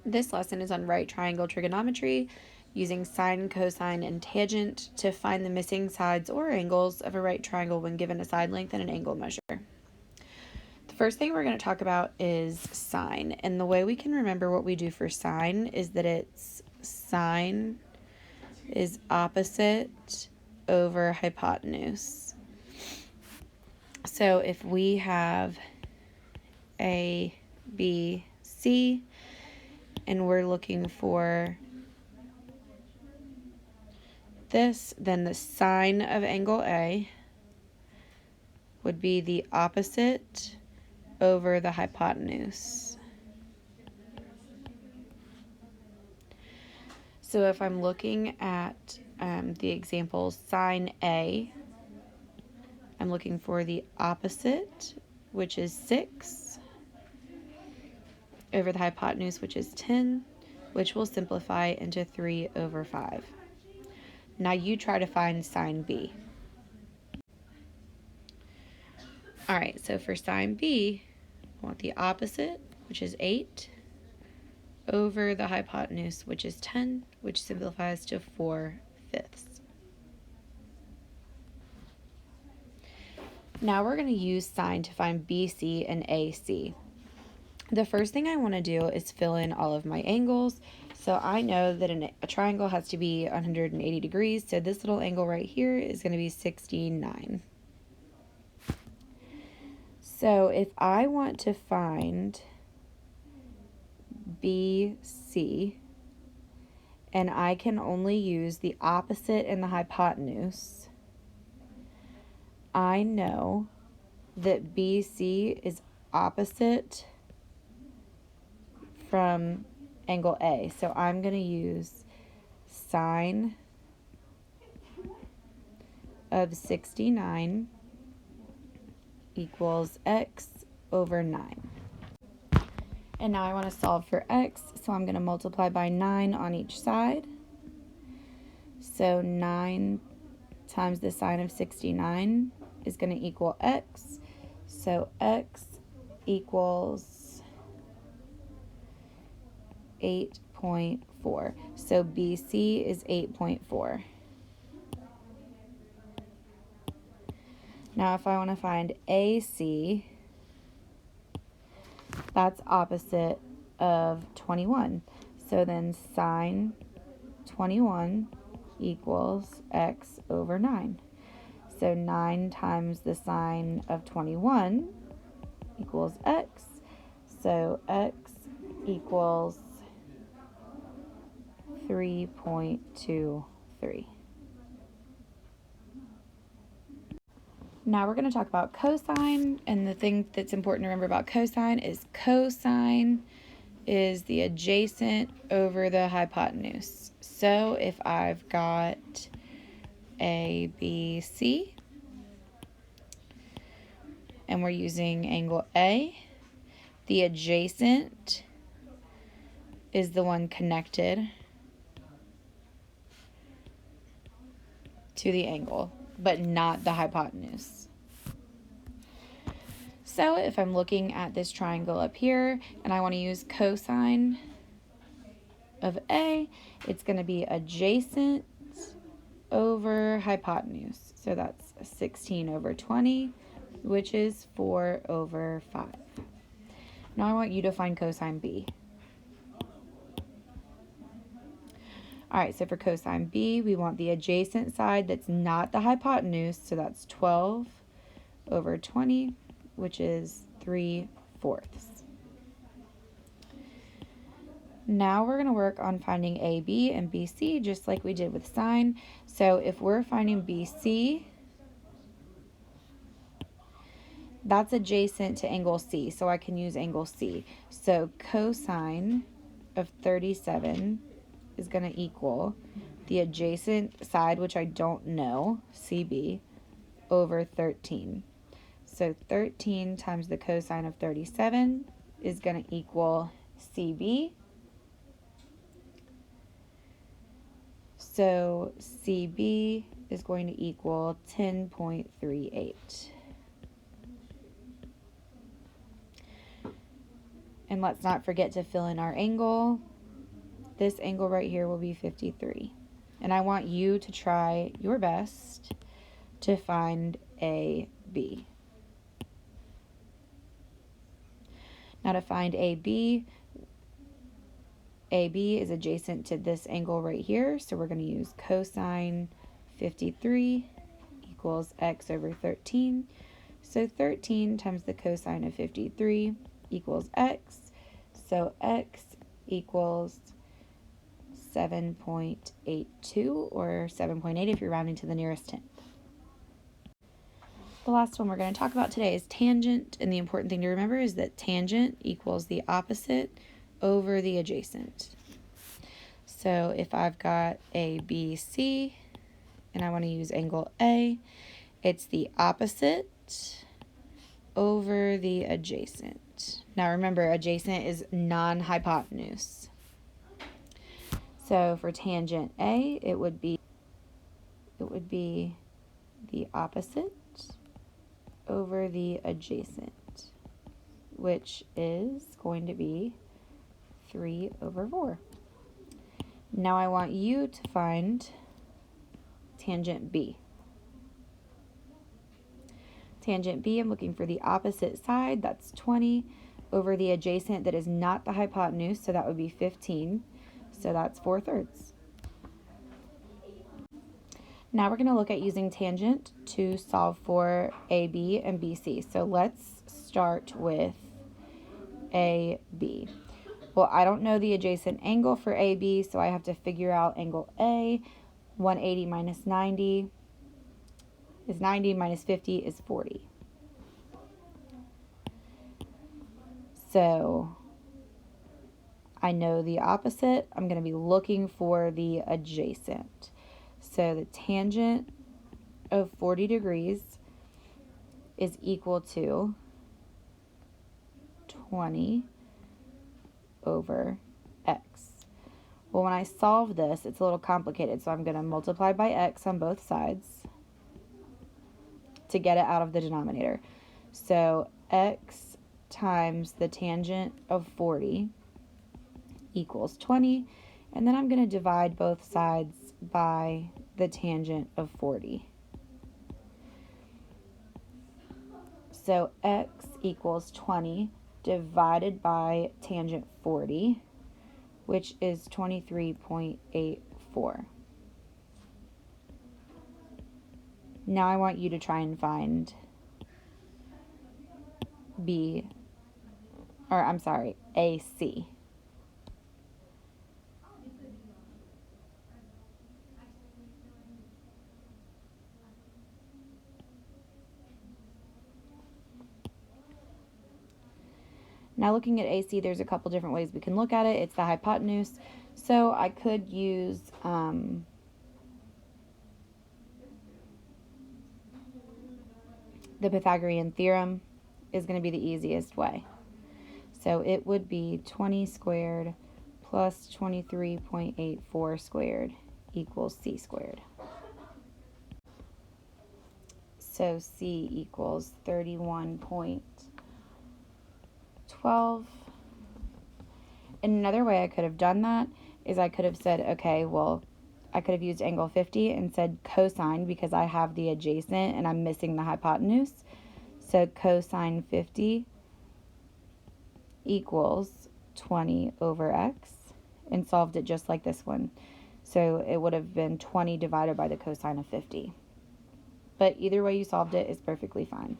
This lesson is on right triangle trigonometry, using sine, cosine, and tangent to find the missing sides or angles of a right triangle when given a side length and an angle measure. The first thing we're going to talk about is sine, and the way we can remember what we do for sine is that it's sine is opposite over hypotenuse. So if we have A, B, C, and we're looking for this, then the sine of angle A would be the opposite over the hypotenuse. So if I'm looking at the example sine A, I'm looking for the opposite, which is 6, over the hypotenuse, which is 10, which will simplify into 3 over 5. Now you try to find sine B. All right, so for sine B, I want the opposite, which is 8, over the hypotenuse, which is 10, which simplifies to 4/5. Now we're going to use sine to find BC and AC. The first thing I want to do is fill in all of my angles. So I know that a triangle has to be 180 degrees, so this little angle right here is going to be 69. So if I want to find BC, and I can only use the opposite and the hypotenuse, I know that BC is opposite from angle A. So I'm going to use sine of 69 equals x over 9. And now I want to solve for x, so I'm going to multiply by 9 on each side. So 9 times the sine of 69 is going to equal x. So x equals 8.4. So BC is 8.4. Now if I want to find AC, that's opposite of 21. So then sine 21 equals x over 9. So 9 times the sine of 21 equals x. So x equals 3.23. Now we're going to talk about cosine, and the thing that's important to remember about cosine is the adjacent over the hypotenuse. So if I've got A, B, C, and we're using angle A, the adjacent is the one connected to the angle, but not the hypotenuse. So if I'm looking at this triangle up here and I want to use cosine of A, it's going to be adjacent over hypotenuse. So that's 16 over 20, which is 4 over 5. Now I want you to find cosine B. All right, so for cosine B, we want the adjacent side that's not the hypotenuse, so that's 12 over 20, which is 3/4. Now we're going to work on finding AB and BC just like we did with sine. So if we're finding BC, that's adjacent to angle C, so I can use angle C. So cosine of 37 is going to equal the adjacent side, which I don't know, CB, over 13. So 13 times the cosine of 37 is going to equal CB. So CB is going to equal 10.38. And let's not forget to fill in our angle. this angle right here will be 53. And I want you to try your best to find AB. Now to find AB is adjacent to this angle right here, so we're going to use cosine 53 equals x over 13. So 13 times the cosine of 53 equals x. So x equals 7.82 or 7.8 if you're rounding to the nearest tenth. The last one we're going to talk about today is tangent, and the important thing to remember is that tangent equals the opposite over the adjacent. So if I've got ABC and I want to use angle A, it's the opposite over the adjacent. Now remember, adjacent is non-hypotenuse. So for tangent A, it would be the opposite over the adjacent, which is going to be 3 over 4. Now I want you to find tangent B. Tangent B, I'm looking for the opposite side, that's 20, over the adjacent that is not the hypotenuse, so that would be 15, so that's 4/3. Now we're going to look at using tangent to solve for AB and BC. So let's start with AB. Well, I don't know the adjacent angle for AB, so I have to figure out angle A. 180 minus 90 is 90, minus 50 is 40. So I know the opposite. I'm going to be looking for the adjacent. So the tangent of 40 degrees is equal to 20 over x. Well, when I solve this, it's a little complicated, so I'm going to multiply by x on both sides to get it out of the denominator. So x times the tangent of 40 equals 20, and then I'm going to divide both sides by the tangent of 40. So x equals 20 divided by tangent 40, which is 23.84. Now I want you to try and find AC. Now looking at AC, there's a couple different ways we can look at it. It's the hypotenuse. So I could use the Pythagorean theorem is going to be the easiest way. So it would be 20 squared plus 23.84 squared equals C squared. So C equals 31.12. And another way I could have done that is I could have said, okay, well, I could have used angle 50 and said cosine because I have the adjacent and I'm missing the hypotenuse. So cosine 50 equals 20 over x, and solved it just like this one. So it would have been 20 divided by the cosine of 50. But either way you solved it is perfectly fine.